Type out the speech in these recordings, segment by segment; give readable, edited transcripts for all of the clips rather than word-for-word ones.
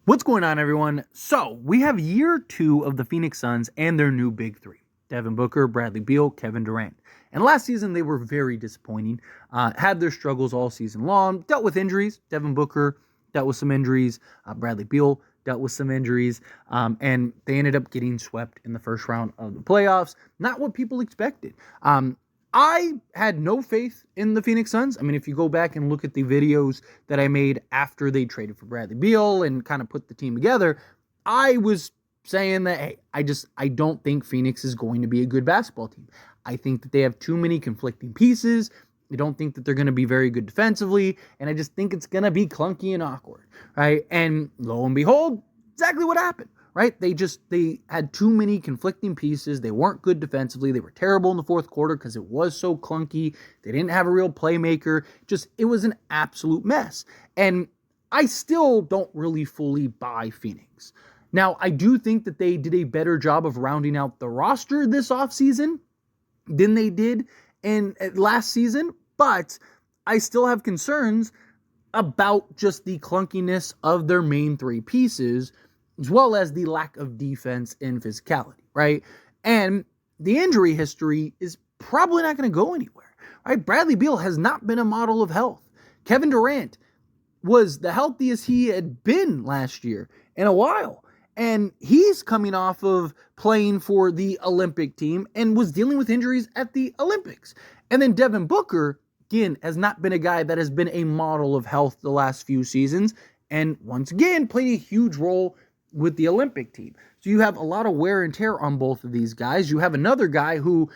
What's going on, everyone? So, we have year 2 of the Phoenix Suns and their new big three. Devin Booker, Bradley Beal, Kevin Durant. And last season, they were very disappointing. Had their struggles all season long. Dealt with injuries. Devin Booker dealt with some injuries. Bradley Beal dealt with some injuries. And they ended up getting swept in the first round of the playoffs. Not what people expected. I had no faith in the Phoenix Suns. I mean, if you go back and look at the videos that I made after they traded for Bradley Beal and kind of put the team together, I was saying that, hey, I don't think Phoenix is going to be a good basketball team. I think that they have too many conflicting pieces. I don't think that they're going to be very good defensively, and I just think it's going to be clunky and awkward, right? And lo and behold, exactly what happened. Right? They had too many conflicting pieces. They weren't good defensively. They were terrible in the fourth quarter because it was so clunky. They didn't have a real playmaker. It was an absolute mess. And I still don't really fully buy Phoenix. Now, I do think that they did a better job of rounding out the roster this offseason than they did in last season, but I still have concerns about just the clunkiness of their main three pieces, as well as the lack of defense and physicality, right? And the injury history is probably not going to go anywhere, right? Bradley Beal has not been a model of health. Kevin Durant was the healthiest he had been last year in a while. And he's coming off of playing for the Olympic team and was dealing with injuries at the Olympics. And then Devin Booker, again, has not been a guy that has been a model of health the last few seasons. And once again, played a huge role with the Olympic team. So you have a lot of wear and tear on both of these guys. You have another guy who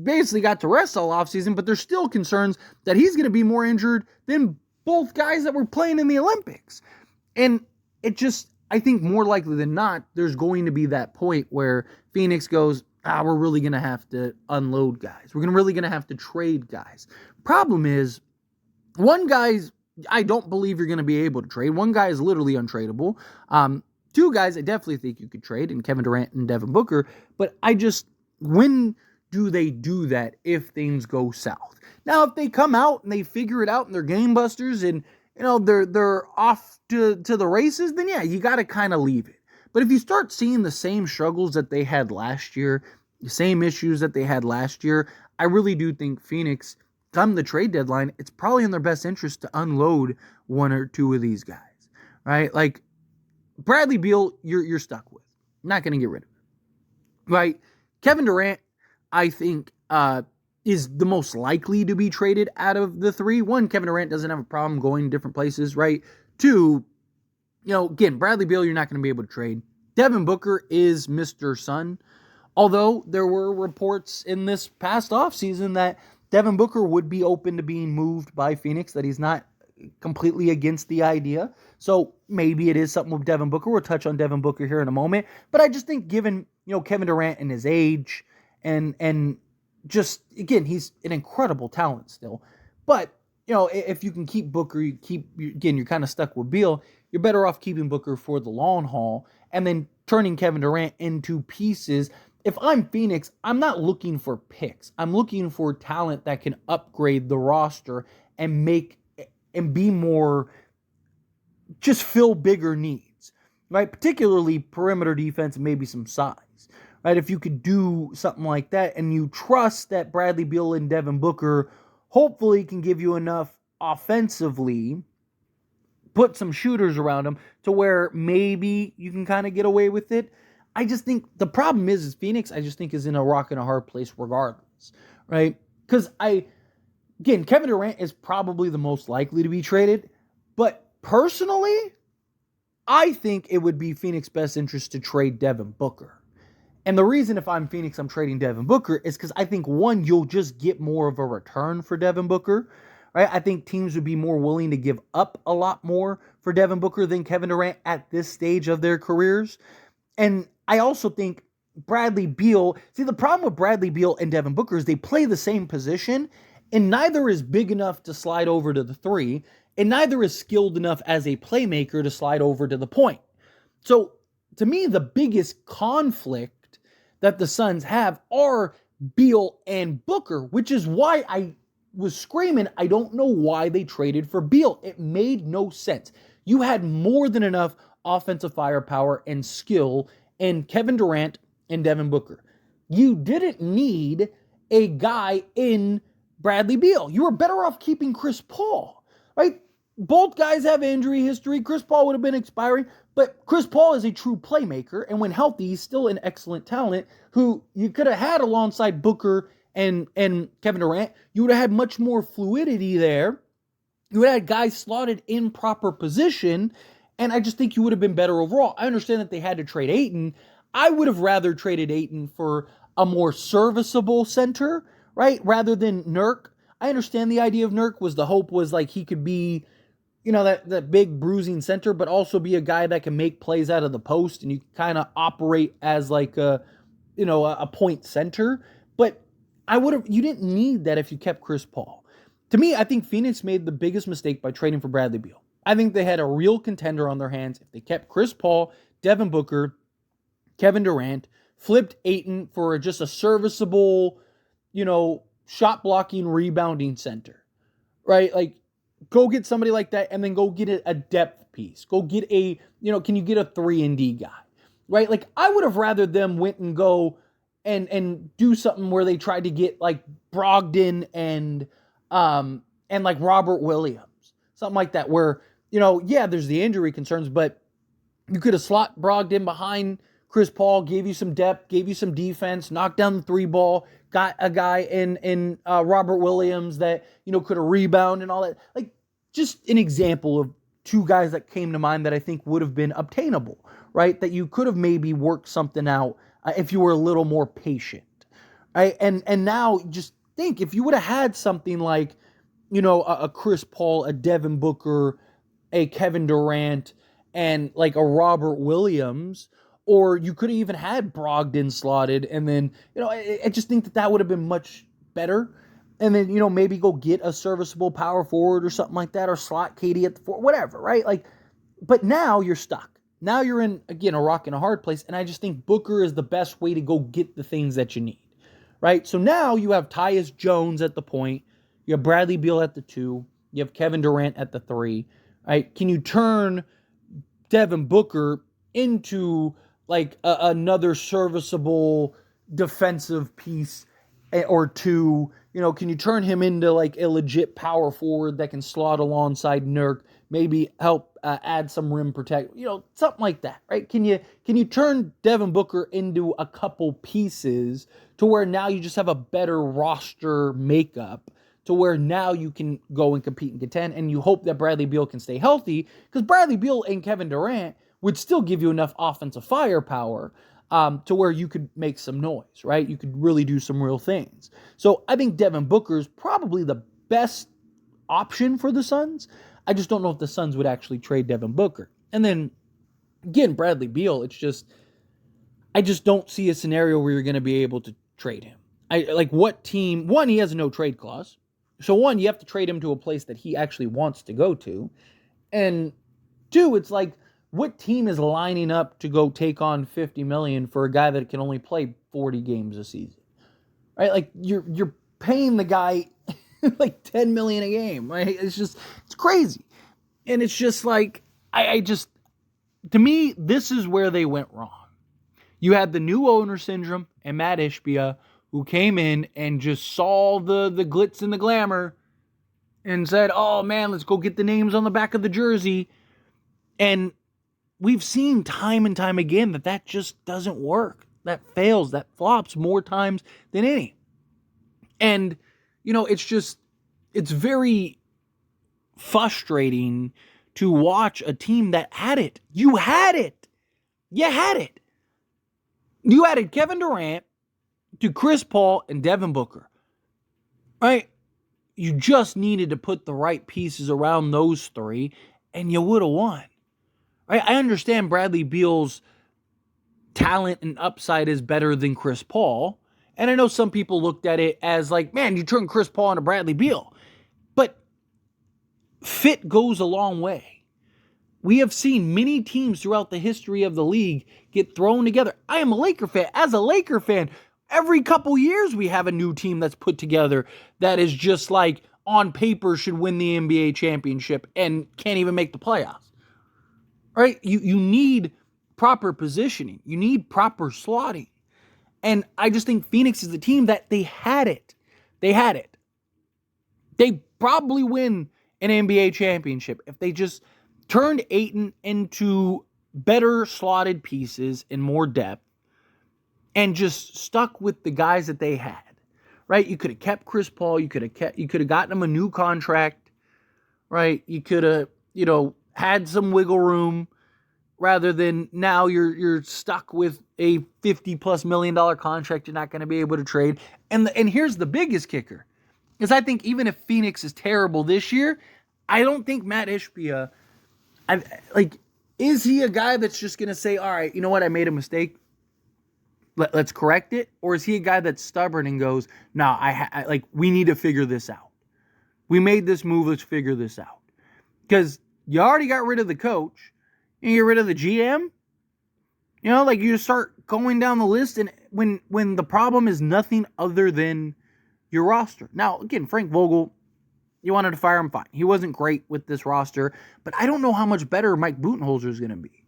basically got to rest all offseason, but there's still concerns that he's going to be more injured than both guys that were playing in the Olympics. And I think more likely than not, there's going to be that point where Phoenix goes, we're really going to have to unload guys. We're really going to have to trade guys. Problem is, I don't believe you're going to be able to trade. One guy is literally untradeable. Two guys I definitely think you could trade, in Kevin Durant and Devin Booker, but when do they do that if things go south? Now, if they come out and they figure it out and they're game busters and they're off to the races, then yeah, you got to kind of leave it. But if you start seeing the same struggles that they had last year, the same issues that they had last year, I really do think Phoenix, come the trade deadline, it's probably in their best interest to unload one or two of these guys, right? Like, Bradley Beal, you're stuck with. Not going to get rid of him. Right? Kevin Durant, I think, is the most likely to be traded out of the three. One, Kevin Durant doesn't have a problem going different places, right? Two, again, Bradley Beal, you're not going to be able to trade. Devin Booker is Mr. Sun. Although there were reports in this past offseason that Devin Booker would be open to being moved by Phoenix, that he's not completely against the idea. So maybe it is something with Devin Booker. We'll touch on Devin Booker here in a moment. But I just think given, Kevin Durant and his age and just, again, he's an incredible talent still. But, if you can keep Booker, you're kind of stuck with Beal. You're better off keeping Booker for the long haul and then turning Kevin Durant into pieces. If I'm Phoenix, I'm not looking for picks. I'm looking for talent that can upgrade the roster and be more, just fill bigger needs, right? Particularly perimeter defense and maybe some size, right? If you could do something like that and you trust that Bradley Beal and Devin Booker hopefully can give you enough offensively, put some shooters around them to where maybe you can kind of get away with it. I just think the problem is Phoenix, I just think, is in a rock and a hard place regardless, right? Because again, Kevin Durant is probably the most likely to be traded, but personally, I think it would be Phoenix's best interest to trade Devin Booker. And the reason if I'm Phoenix, I'm trading Devin Booker is because I think, one, you'll just get more of a return for Devin Booker, right? I think teams would be more willing to give up a lot more for Devin Booker than Kevin Durant at this stage of their careers. And I also think Bradley Beal, the problem with Bradley Beal and Devin Booker is they play the same position, and neither is big enough to slide over to the three, and neither is skilled enough as a playmaker to slide over to the point. So, to me, the biggest conflict that the Suns have are Beal and Booker, which is why I was screaming, I don't know why they traded for Beal. It made no sense. You had more than enough offensive firepower and skill in Kevin Durant and Devin Booker. You didn't need a guy in Bradley Beal. You were better off keeping Chris Paul, right? Both guys have injury history. Chris Paul would have been expiring, but Chris Paul is a true playmaker, and when healthy, he's still an excellent talent who you could have had alongside Booker and Kevin Durant. You would have had much more fluidity there. You would have had guys slotted in proper position, and I just think you would have been better overall. I understand that they had to trade Ayton. I would have rather traded Ayton for a more serviceable center, right, rather than Nurk. I understand the idea of Nurk was the hope was like he could be, that big bruising center, but also be a guy that can make plays out of the post, and you kind of operate as like a point center. But you didn't need that if you kept Chris Paul. To me, I think Phoenix made the biggest mistake by trading for Bradley Beal. I think they had a real contender on their hands if they kept Chris Paul, Devin Booker, Kevin Durant, flipped Ayton for just a serviceable, shot blocking, rebounding center, right? Like, go get somebody like that and then go get a depth piece. Go get can you get a 3-and-D guy, right? Like, I would have rather them went and go and do something where they tried to get like Brogdon and like Robert Williams, something like that where, there's the injury concerns, but you could have slot Brogdon behind Chris Paul, gave you some depth, gave you some defense, knocked down the 3-ball, got a guy in Robert Williams that, could have rebound and all that. Like, just an example of two guys that came to mind that I think would have been obtainable, right? That you could have maybe worked something out if you were a little more patient, right? And now just think, if you would have had something like, a Chris Paul, a Devin Booker, a Kevin Durant, and like a Robert Williams, or you could have even had Brogdon slotted, and then, I just think that would have been much better. And then, maybe go get a serviceable power forward or something like that, or slot KD at the 4, whatever, right? Like, but now you're stuck. Now you're in, again, a rock and a hard place, and I just think Booker is the best way to go get the things that you need, right? So now you have Tyus Jones at the point, you have Bradley Beal at the 2, you have Kevin Durant at the 3, right? Can you turn Devin Booker into like another serviceable defensive piece or two? Can you turn him into like a legit power forward that can slot alongside Nurk, maybe help add some rim protect, something like that, right? Can you turn Devin Booker into a couple pieces to where now you just have a better roster makeup, to where now you can go and compete and contend, and you hope that Bradley Beal can stay healthy, because Bradley Beal and Kevin Durant would still give you enough offensive firepower to where you could make some noise, right? You could really do some real things. So I think Devin Booker is probably the best option for the Suns. I just don't know if the Suns would actually trade Devin Booker. And then, again, Bradley Beal, I just don't see a scenario where you're going to be able to trade him. What team? One, he has a no trade clause. So one, you have to trade him to a place that he actually wants to go to. And two, it's like, what team is lining up to go take on $50 million for a guy that can only play 40 games a season, right? Like, you're paying the guy like $10 million a game, right? It's crazy. And it's just like, to me, this is where they went wrong. You had the new owner syndrome and Matt Ishbia, who came in and just saw the glitz and the glamour and said, oh man, let's go get the names on the back of the jersey. And we've seen time and time again that just doesn't work. That fails, that flops more times than any. And, it's very frustrating to watch a team that had it. You had it. You had it. You added Kevin Durant to Chris Paul and Devin Booker, right? You just needed to put the right pieces around those three, and you would have won. Right? I understand Bradley Beal's talent and upside is better than Chris Paul. And I know some people looked at it as like, man, you turn Chris Paul into Bradley Beal. But fit goes a long way. We have seen many teams throughout the history of the league get thrown together. I am a Laker fan. As a Laker fan, every couple years we have a new team that's put together that is just like on paper should win the NBA championship and can't even make the playoffs. right? You need proper positioning. You need proper slotting. And I just think Phoenix is the team that they had it. They had it. They probably win an NBA championship if they just turned Ayton into better slotted pieces and more depth and just stuck with the guys that they had. Right? You could have kept Chris Paul, you could have gotten him a new contract, right? You could have, had some wiggle room rather than now you're stuck with a $50+ million contract you're not going to be able to trade. And here's the biggest kicker. Because I think even if Phoenix is terrible this year, I don't think Matt Ishbia, is he a guy that's just going to say, all right, you know what, I made a mistake, let's correct it? Or is he a guy that's stubborn and goes, no, we need to figure this out. We made this move, let's figure this out. Because you already got rid of the coach, and you get rid of the GM. You just start going down the list, and when the problem is nothing other than your roster. Now, again, Frank Vogel, you wanted to fire him, fine. He wasn't great with this roster, but I don't know how much better Mike Budenholzer is going to be.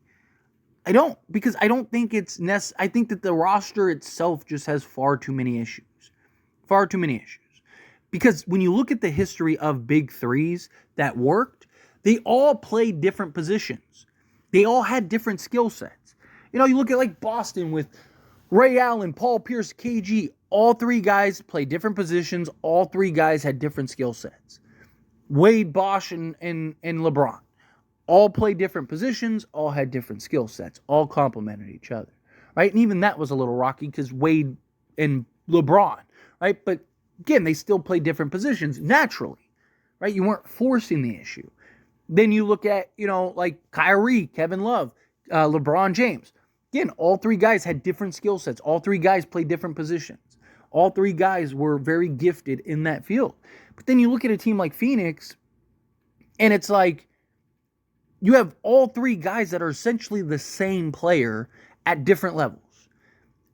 I don't, because I don't think it's I think that the roster itself just has far too many issues. Far too many issues. Because when you look at the history of big threes that worked, they all played different positions. They all had different skill sets. You look at Boston with Ray Allen, Paul Pierce, KG. All three guys played different positions. All three guys had different skill sets. Wade, Bosch, and LeBron. All played different positions. All had different skill sets. All complemented each other. Right? And even that was a little rocky because Wade and LeBron. Right? But again, they still played different positions naturally. Right? You weren't forcing the issue. Then you look at, Kyrie, Kevin Love, LeBron James. Again, all three guys had different skill sets. All three guys played different positions. All three guys were very gifted in that field. But then you look at a team like Phoenix, and it's you have all three guys that are essentially the same player at different levels.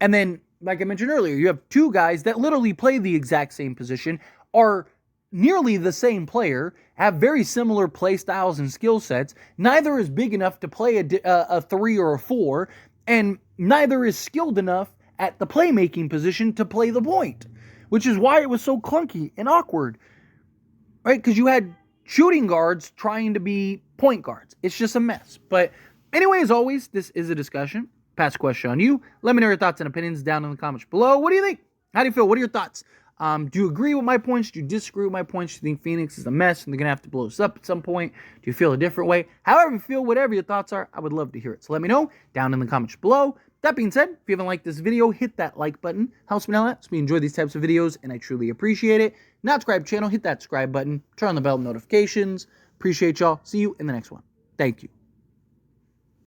And then, like I mentioned earlier, you have two guys that literally play the exact same position, are nearly the same player, have very similar play styles and skill sets. Neither is big enough to play a 3 or a 4, and neither is skilled enough at the playmaking position to play the point, which is why it was so clunky and awkward, right? Because you had shooting guards trying to be point guards. It's just a mess. But anyway, as always, this is a discussion. Pass a question on you. Let me know your thoughts and opinions down in the comments below. What do you think? How do you feel? What are your thoughts? Do you agree with my points? Do you disagree with my points? Do you think Phoenix is a mess and they're going to have to blow us up at some point? Do you feel a different way? However you feel, whatever your thoughts are, I would love to hear it. So let me know down in the comments below. That being said, if you haven't liked this video, hit that like button. Helps me out a lot. So we enjoy these types of videos, and I truly appreciate it. Not subscribe channel, hit that subscribe button. Turn on the bell notifications. Appreciate y'all. See you in the next one. Thank you.